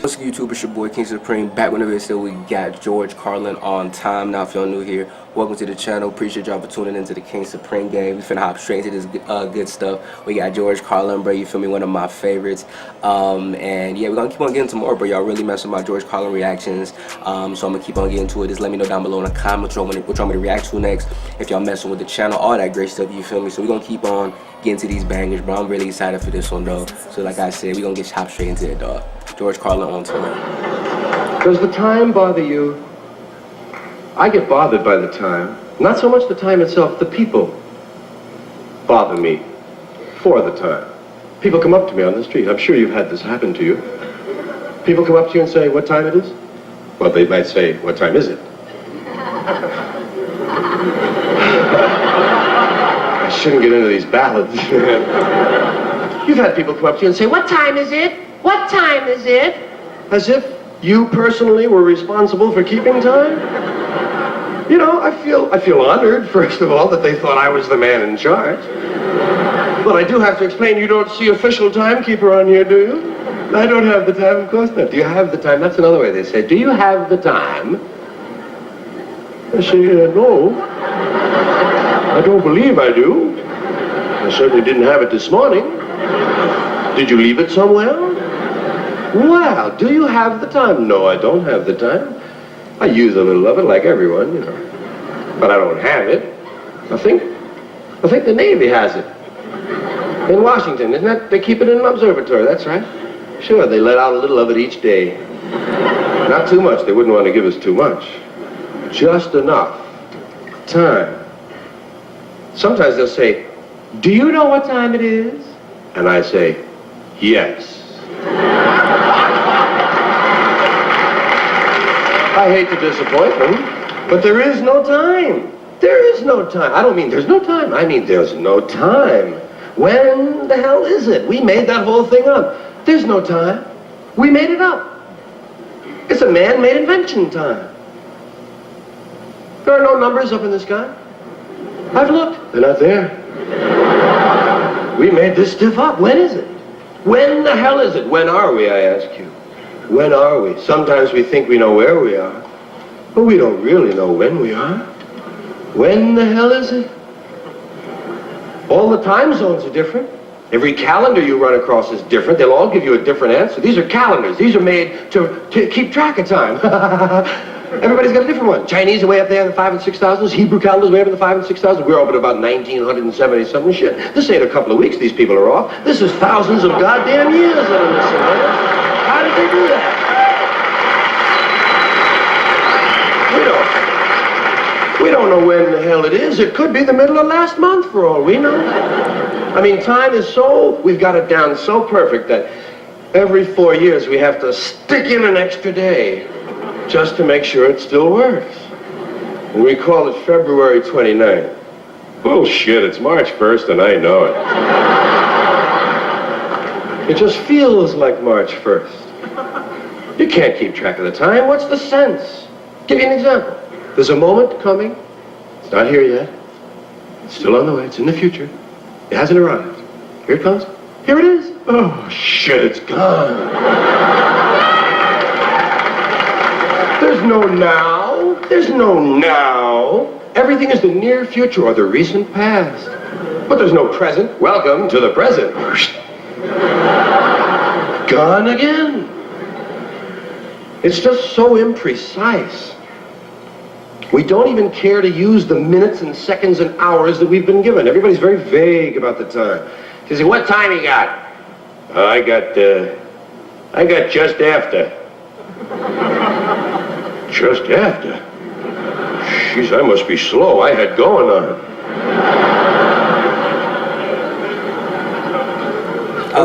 What's up, YouTube? It's your boy KingSupreme, back with another video. We got George Carlin on time. Now, if y'all new here, welcome to the channel. Appreciate y'all for tuning into the KingSupreme game. We finna hop straight into this good stuff. We got George Carlin, bro. You feel me? One of my favorites. And yeah, we're gonna keep on getting to more, bro. Y'all really messing with my George Carlin reactions. So I'm gonna keep on getting to it. Just let me know down below in the comments what you want me to react to next. If y'all messing with the channel, all that great stuff. You feel me? So we're gonna keep on getting to these bangers, bro. I'm really excited for this one, though. So like I said, we're gonna get hop straight into it, dog. George Carlin on time. Does the time bother you? I get bothered by the time. Not so much the time itself, the people bother me for the time. People come up to me on the street. I'm sure you've had this happen to you. People come up to you and say, what time it is? Well, they might say, what time is it? I shouldn't get into these ballads. You've had people come up to you and say, what time is it? What time is it? As if you personally were responsible for keeping time? You know, I feel honored, first of all, that they thought I was the man in charge. But I do have to explain, you don't see official timekeeper on here, do you? I don't have the time, of course not. Do you have the time? That's another way they say, do you have the time? I say, no. I don't believe I do. I certainly didn't have it this morning. Did you leave it somewhere? Well, do you have the time? No, I don't have the time. I use a little of it like everyone, you know. But I don't have it. I think the Navy has it. In Washington, isn't that? They keep it in an observatory, that's right. Sure, they let out a little of it each day. Not too much, they wouldn't want to give us too much. Just enough time. Sometimes they'll say, do you know what time it is? And I say, yes. I hate to disappoint them, but there is no time. There is no time. I don't mean there's no time. I mean there's no time. When the hell is it? We made that whole thing up. There's no time. We made it up. It's a man-made invention, time. There are no numbers up in the sky. I've looked. They're not there. We made this stuff up. When is it? When the hell is it? When are we, I ask you? When are we? Sometimes we think we know where we are, but we don't really know when we are. When the hell is it? All the time zones are different. Every calendar you run across is different. They'll all give you a different answer. These are calendars. These are made to keep track of time. Everybody's got a different one. Chinese are way up there in the 5 and 6,000s. Hebrew calendars way up in the 5 and 6,000s. We're up at about 1970 something shit. This ain't a couple of weeks these people are off. This is thousands of goddamn years that are missing, man. How did they do that? We don't know when the hell it is. It could be the middle of last month for all we know. I mean, time is we've got it down so perfect that every 4 years we have to stick in an extra day just to make sure it still works. And we call it February 29th. Bullshit, it's March 1st and I know it. It just feels like March 1st. You can't keep track of the time. What's the sense? Give you an example. There's a moment coming. It's not here yet. It's still on the way. It's in the future. It hasn't arrived. Here it comes. Here it is. Oh, shit, it's gone. There's no now. There's no now. Everything is the near future or the recent past. But there's no present. Welcome to the present. Gone again. It's just so imprecise. We don't even care to use the minutes and seconds and hours that we've been given. Everybody's very vague about the time. You say, what time you got? I got just after. Just after? Jeez, I must be slow. I had going on.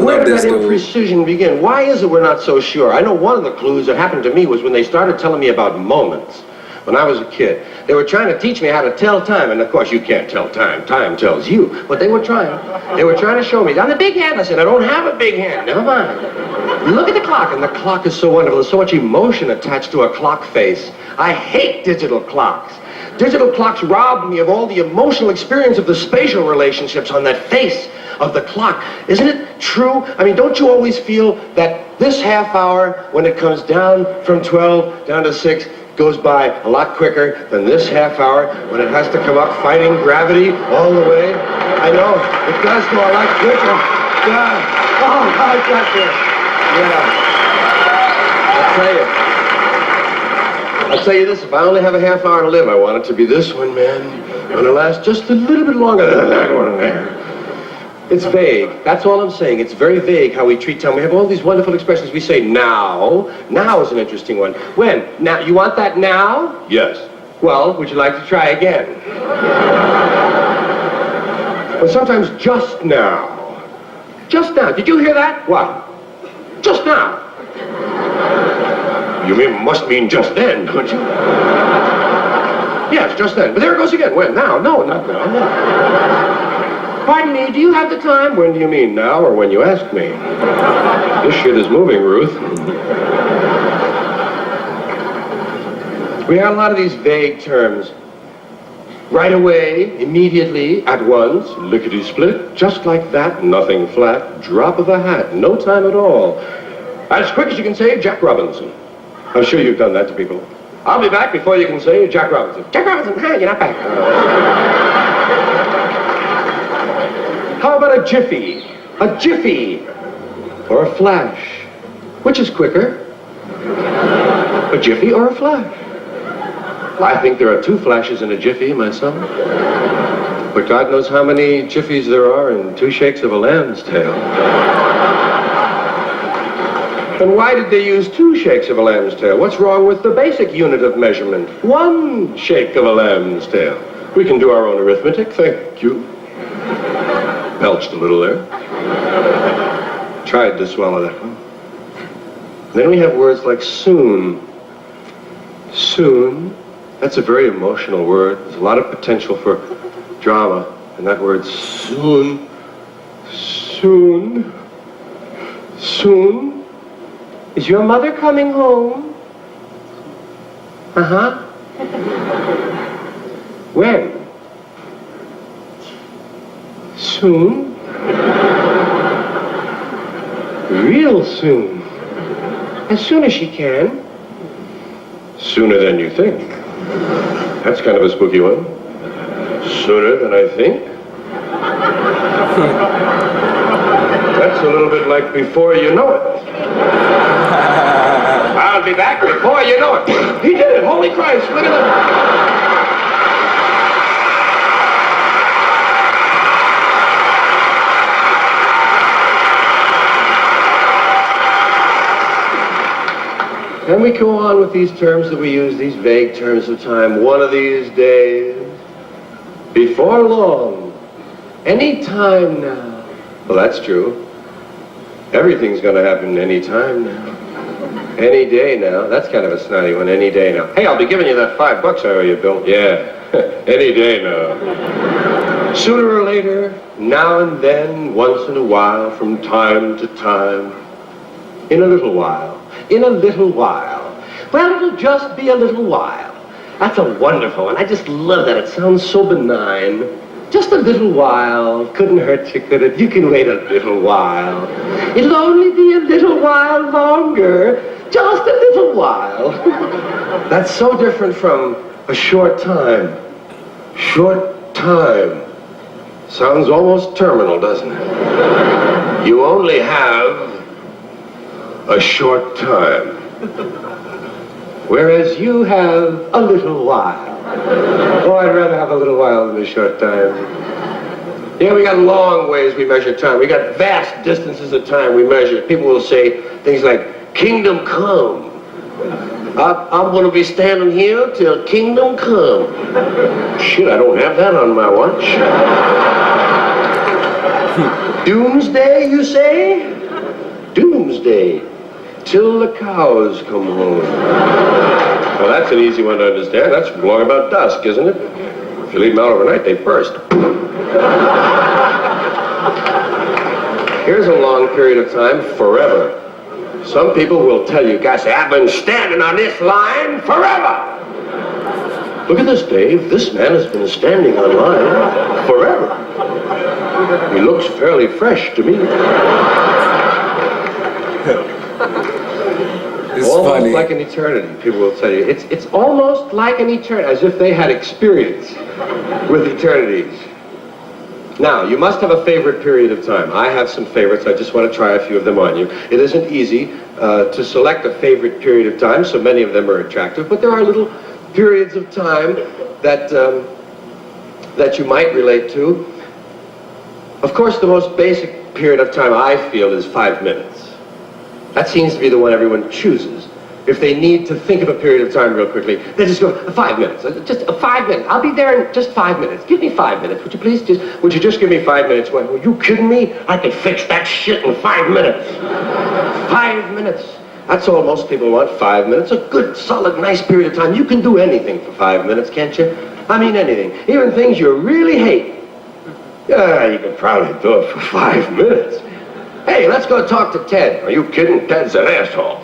Where did that imprecision begin? Why is it we're not so sure? I know one of the clues that happened to me was when they started telling me about moments. When I was a kid, they were trying to teach me how to tell time, and of course you can't tell time. Time tells you. But they were trying. They were trying to show me. On the big hand, I said, I don't have a big hand. Never mind. Look at the clock, and the clock is so wonderful. There's so much emotion attached to a clock face. I hate digital clocks. Digital clocks robbed me of all the emotional experience of the spatial relationships on that face. of the clock. Isn't it true? I mean, don't you always feel that this half hour, when it comes down from 12 down to 6, goes by a lot quicker than this half hour when it has to come up fighting gravity all the way? I know, it does go a lot quicker. Yeah. Oh, I got this. Yeah. I'll tell you this, if I only have a half hour to live, I want it to be this one, man. I want to last just a little bit longer than that one there. It's vague. That's all I'm saying. It's very vague how we treat time. We have all these wonderful expressions. We say now. Now is an interesting one. When? Now. You want that now? Yes. Well, would you like to try again? But sometimes just now. Just now. Did you hear that? What? Just now. You must mean just then, don't you? Yes, just then. But there it goes again. When? Now. No, not now. No. Pardon me, do you have the time? When do you mean, now or when you ask me? This shit is moving, Ruth. We have a lot of these vague terms. Right away, immediately, at once, lickety-split, just like that, nothing flat, drop of a hat, no time at all. As quick as you can say, Jack Robinson. I'm sure you've done that to people. I'll be back before you can say Jack Robinson. Jack Robinson, hi, you're not back. How about a jiffy? A jiffy. Or a flash. Which is quicker? A jiffy or a flash? Well, I think there are 2 flashes in a jiffy myself. But God knows how many jiffies there are in 2 shakes of a lamb's tail. And why did they use 2 shakes of a lamb's tail? What's wrong with the basic unit of measurement? 1 shake of a lamb's tail. We can do our own arithmetic, thank you. Belched a little there. Tried to swallow that one. Then we have words like soon. Soon. That's a very emotional word. There's a lot of potential for drama in that word soon. Soon. Soon. Is your mother coming home? Uh-huh. When? Soon? Real soon. As soon as she can. Sooner than you think. That's kind of a spooky one. Sooner than I think. That's a little bit like before you know it. I'll be back before you know it. He did it. Holy Christ. Look at that. And we go on with these terms that we use, these vague terms of time. One of these days, before long, any time now. Well, that's true. Everything's going to happen any time now. Any day now. That's kind of a snotty one, any day now. Hey, I'll be giving you that $5 I owe you, Bill. Yeah, any day now. Sooner or later, now and then, once in a while, from time to time, in a little while. In a little while. Well, it'll just be a little while. That's a wonderful one. I just love that. It sounds so benign. Just a little while. Couldn't hurt you, could it? You can wait a little while. It'll only be a little while longer. Just a little while. That's so different from a short time. Short time. Sounds almost terminal, doesn't it? You only have a short time. Whereas you have a little while. Oh, I'd rather have a little while than a short time. Yeah, we got long ways we measure time. We got vast distances of time we measure. People will say things like, kingdom come. I'm going to be standing here till kingdom come. Shit, I don't have that on my watch. Doomsday, you say? Doomsday. Till the cows come home. Well, that's an easy one to understand. That's long about dusk, isn't it? If you leave them out overnight, they burst. Here's a long period of time, forever. Some people will tell you, guys, I've been standing on this line forever. Look at this, Dave. This man has been standing on line forever. He looks fairly fresh to me. It's almost funny. like an eternity, people will tell you. It's almost like an eternity, as if they had experience with eternities. Now, you must have a favorite period of time. I have some favorites. I just want to try a few of them on you. It isn't easy to select a favorite period of time, so many of them are attractive, but there are little periods of time that, that you might relate to. Of course, the most basic period of time I feel is 5 minutes. That seems to be the one everyone chooses. If they need to think of a period of time real quickly, they just go, 5 minutes, just 5 minutes. I'll be there in just 5 minutes. Give me 5 minutes, would you please? Would you just give me 5 minutes? Well, are you kidding me? I can fix that shit in 5 minutes. 5 minutes. That's all most people want, 5 minutes. A good, solid, nice period of time. You can do anything for 5 minutes, can't you? I mean anything. Even things you really hate. Yeah, you can probably do it for 5 minutes. Hey, let's go talk to Ted. Are you kidding? Ted's an asshole.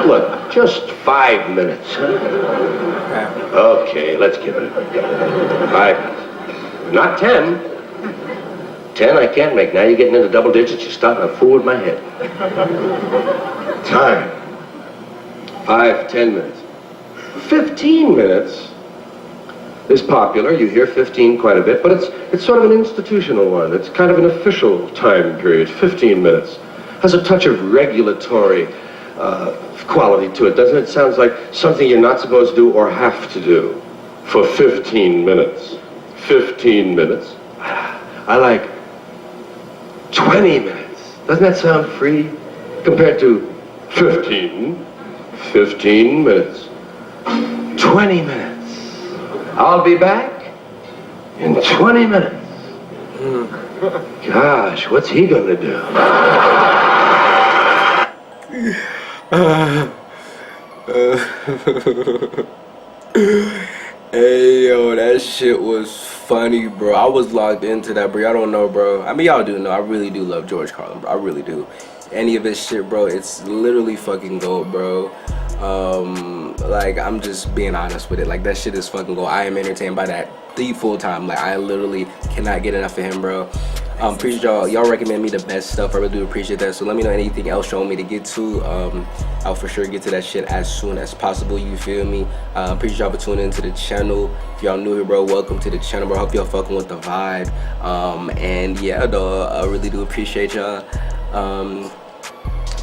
Look, just 5 minutes. Okay, let's give it 5 minutes. Not 10. 10 I can't make. Now you're getting into double digits. You're starting to fool with my head. Time. 5, 10 minutes. 15 minutes is popular. You hear 15 quite a bit, but it's sort of an institutional one. It's kind of an official time period. 15 minutes. Has a touch of regulatory quality to it, doesn't it? Sounds like something you're not supposed to do or have to do for 15 minutes. 15 minutes. I like 20 minutes. Doesn't that sound free? Compared to 15 minutes. 20 minutes. I'll be back in 20 minutes. Gosh, what's he gonna do? Hey, yo, that shit was funny, bro. I was locked into that, bro. I don't know, bro. I mean, y'all do know. I really do love George Carlin, bro. I really do. Any of his shit, bro, it's literally fucking gold, bro. Like, I'm just being honest with it. Like, that shit is fucking gold. I am entertained by that the full time. Like, I literally cannot get enough of him, bro. Appreciate y'all recommend me the best stuff. I really do appreciate that. So let me know anything else you want me to get to. I'll for sure get to that shit as soon as possible. You feel me? Appreciate y'all for tuning into the channel. If y'all new here, bro, welcome to the channel, bro. Hope y'all fucking with the vibe. And yeah, dog, I really do appreciate y'all.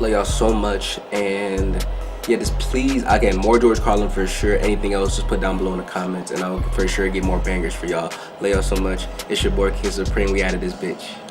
Love y'all so much. And yeah, just please, again, more George Carlin for sure. Anything else, just put down below in the comments, and I'll for sure get more bangers for y'all. Love y'all so much. It's your boy KingSupreme. We out of this bitch.